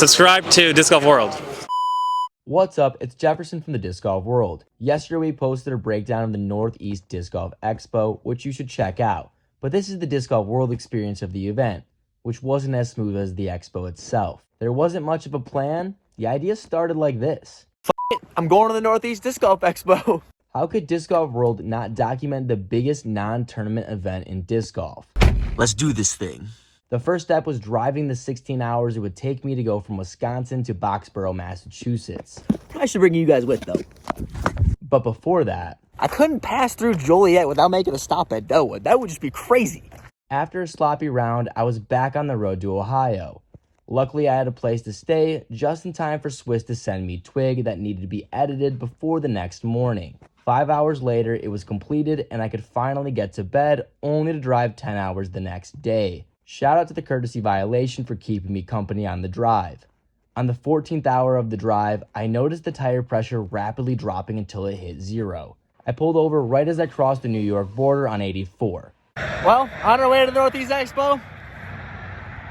Subscribe to Disc Golf World. What's up? It's Jefferson from the Disc Golf World. Yesterday we posted a breakdown of the Northeast Disc Golf Expo, which you should check out. But this is the Disc Golf World experience of the event, which wasn't as smooth as the expo itself. There wasn't much of a plan. The idea started like this. I'm going to the Northeast Disc Golf Expo. How could Disc Golf World not document the biggest non-tournament event in disc golf? Let's do this thing. The first step was driving the 16 hours it would take me to go from Wisconsin to Boxborough, Massachusetts. I should bring you guys with, though. But before that, I couldn't pass through Joliet without making a stop at Doha. That would just be crazy. after a sloppy round, I was back on the road to Ohio. Luckily, I had a place to stay just in time for Swiss to send me Twig that needed to be edited before the next morning. 5 hours later, it was completed and I could finally get to bed, only to drive 10 hours the next day. Shout out to the courtesy violation for keeping me company on the drive. On the 14th hour of the drive, I noticed the tire pressure rapidly dropping until it hit 0. I pulled over right as I crossed the New York border on 84. Well, on our way to the Northeast Expo,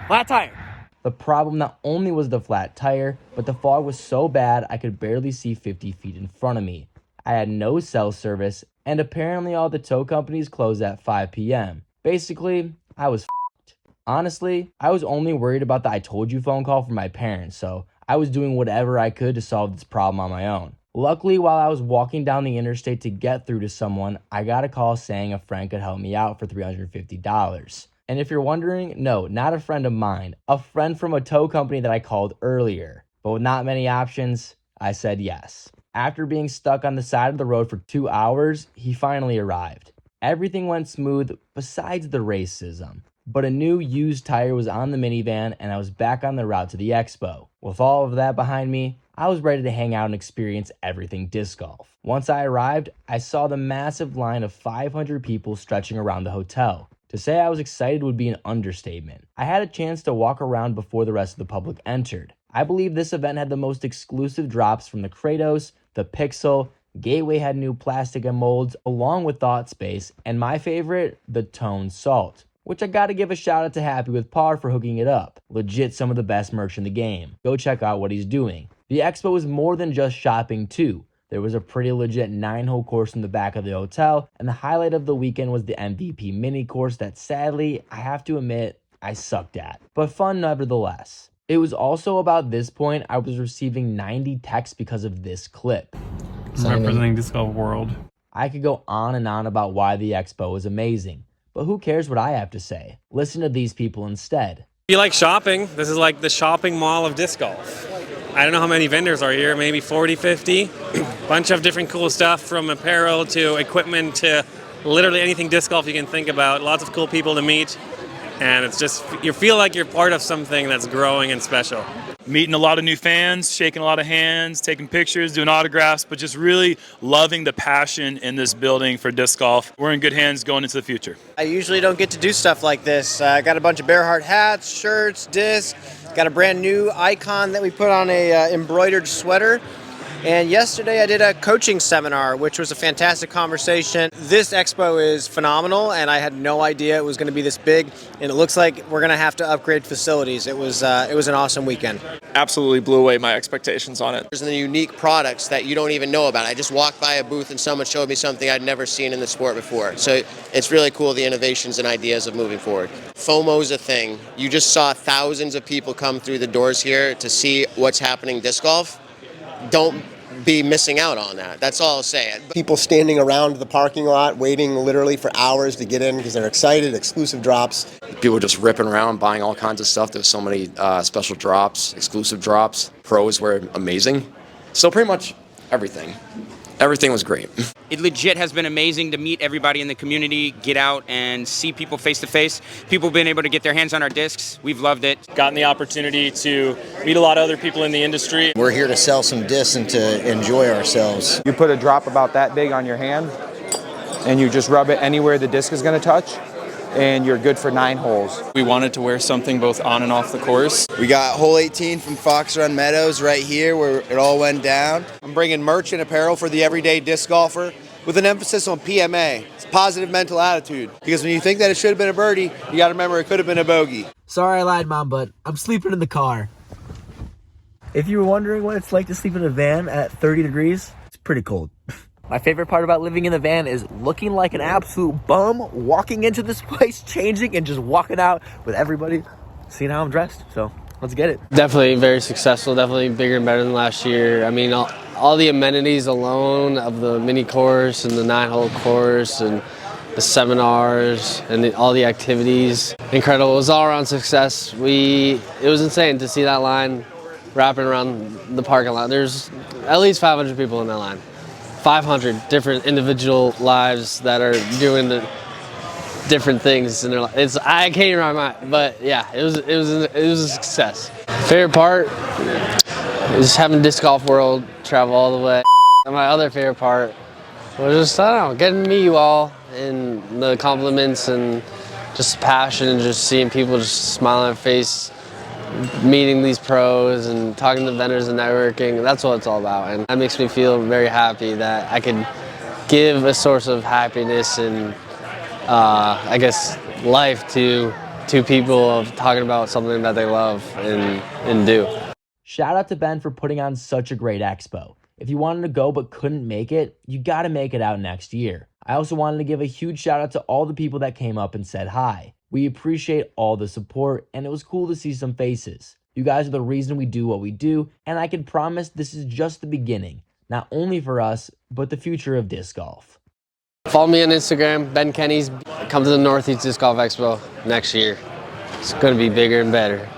flat tire. The problem not only was the flat tire, but the fog was so bad I could barely see 50 feet in front of me. I had no cell service, and apparently all the tow companies closed at 5 p.m. Basically, I was f***ed. Honestly, I was only worried about the I told you phone call from my parents, so I was doing whatever I could to solve this problem on my own. Luckily, while I was walking down the interstate to get through to someone, I got a call saying a friend could help me out for $350. And if you're wondering, no, not a friend of mine, a friend from a tow company that I called earlier. But with not many options, I said yes. After being stuck on the side of the road for 2 hours, he finally arrived. Everything went smooth besides the racism. But a new used tire was on the minivan and I was back on the route to the expo. With all of that behind me, I was ready to hang out and experience everything disc golf. Once I arrived, I saw the massive line of 500 people stretching around the hotel. To say I was excited would be an understatement. I had a chance to walk around before the rest of the public entered. I believe this event had the most exclusive drops from the Kratos, the Pixel, Gateway had new plastic and molds, along with Thought Space, and my favorite, the Tone Salt, which I gotta give a shout out to Happy with Par for hooking it up. Legit some of the best merch in the game. Go check out what he's doing. The expo is more than just shopping too. There was a pretty legit 9-hole course in the back of the hotel, and the highlight of the weekend was the MVP mini course that sadly, I have to admit, I sucked at. But fun nevertheless. It was also about this point I was receiving 90 texts because of this clip. Representing Disc Golf World. I could go on and on about why the expo is amazing, but who cares what I have to say? Listen to these people instead. If you like shopping, this is like the shopping mall of disc golf. I don't know how many vendors are here, maybe 40, 50. Bunch of different cool stuff from apparel to equipment to literally anything disc golf you can think about. Lots of cool people to meet. And it's just, you feel like you're part of something that's growing and special. Meeting a lot of new fans, shaking a lot of hands, taking pictures, doing autographs, but just really loving the passion in this building for disc golf. We're in good hands going into the future. I usually don't get to do stuff like this. I got a bunch of Bearheart hats, shirts, discs, got a brand new icon that we put on a embroidered sweater. And yesterday I did a coaching seminar, which was a fantastic conversation. This expo is phenomenal, and I had no idea it was going to be this big. And it looks like we're going to have to upgrade facilities. It was an awesome weekend. Absolutely blew away my expectations on it. There's the unique products that you don't even know about. I just walked by a booth and someone showed me something I'd never seen in the sport before. So it's really cool, the innovations and ideas of moving forward. FOMO's a thing. You just saw thousands of people come through the doors here to see what's happening in disc golf. Don't be missing out on that. That's all I'll say. People standing around the parking lot waiting literally for hours to get in because they're excited, exclusive drops. People just ripping around, buying all kinds of stuff. There's so many special drops, exclusive drops. Pros were amazing. So pretty much everything. Everything was great. It legit has been amazing to meet everybody in the community, get out and see people face to face. People have been able to get their hands on our discs. We've loved it. Gotten the opportunity to meet a lot of other people in the industry. We're here to sell some discs and to enjoy ourselves. You put a drop about that big on your hand and you just rub it anywhere the disc is going to touch, and you're good for 9 holes. We wanted to wear something both on and off the course. We got hole 18 from Fox Run Meadows right here where it all went down. I'm bringing merch and apparel for the everyday disc golfer with an emphasis on PMA. It's positive mental attitude. Because when you think that it should have been a birdie, you got to remember it could have been a bogey. Sorry I lied, Mom, but I'm sleeping in the car. If you were wondering what it's like to sleep in a van at 30 degrees, it's pretty cold. My favorite part about living in the van is looking like an absolute bum, walking into this place, changing, and just walking out with everybody seeing how I'm dressed. So let's get it. Definitely very successful, definitely bigger and better than last year. I mean, all the amenities alone of the mini course and the 9-hole course and the seminars and all the activities, incredible. It was all around success. It was insane to see that line wrapping around the parking lot. There's at least 500 people in that line. 500 different individual lives that are doing the different things in their life. I can't even remember my mind, but yeah, it was a success. Favorite part is having Disc Golf World travel all the way. And my other favorite part was just, I don't know, getting to meet you all and the compliments and just passion and just seeing people just smile on their face, meeting these pros and talking to vendors and networking. That's what it's all about, and that makes me feel very happy that I can give a source of happiness and I guess life to people of talking about something that they love and do. Shout out to Ben for putting on such a great expo. If you wanted to go but couldn't make it, you gotta make it out next year. I also wanted to give a huge shout out to all the people that came up and said hi. We appreciate all the support, and it was cool to see some faces. You guys are the reason we do what we do, and I can promise this is just the beginning, not only for us, but the future of disc golf. Follow me on Instagram, Ben Kenny's. Come to the Northeast Disc Golf Expo next year. It's gonna be bigger and better.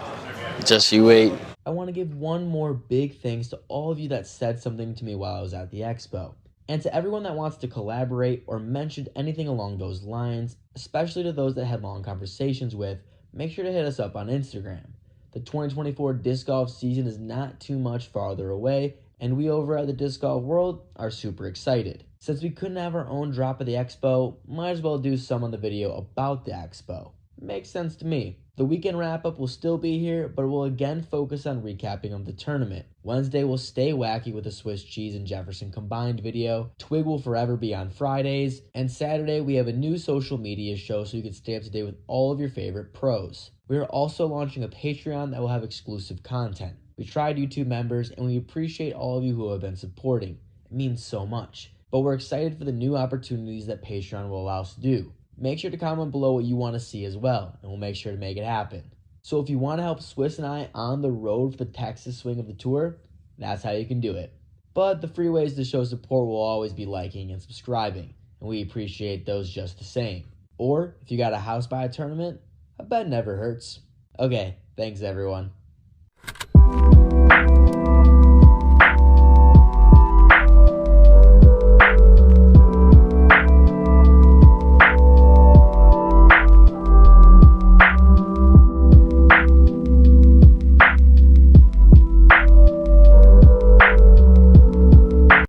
Just you wait. I want to give one more big thanks to all of you that said something to me while I was at the expo. And to everyone that wants to collaborate or mentioned anything along those lines, especially to those that had long conversations with, make sure to hit us up on Instagram. The 2024 disc golf season is not too much farther away, and we over at the Disc Golf World are super excited. Since we couldn't have our own drop of the expo, might as well do some on the video about the expo. Makes sense to me. The weekend wrap-up will still be here, but we'll again focus on recapping of the tournament. Wednesday will stay wacky with a Swiss cheese and Jefferson combined video. Twig will forever be on Fridays. And Saturday, we have a new social media show so you can stay up to date with all of your favorite pros. We are also launching a Patreon that will have exclusive content. We tried YouTube members, and we appreciate all of you who have been supporting. It means so much. But we're excited for the new opportunities that Patreon will allow us to do. Make sure to comment below what you want to see as well, and we'll make sure to make it happen. So if you want to help Swiss and I on the road for the Texas swing of the tour, that's how you can do it. But the free ways to show support will always be liking and subscribing, and we appreciate those just the same. Or if you got a house buy a tournament, a bet never hurts. Okay, thanks everyone.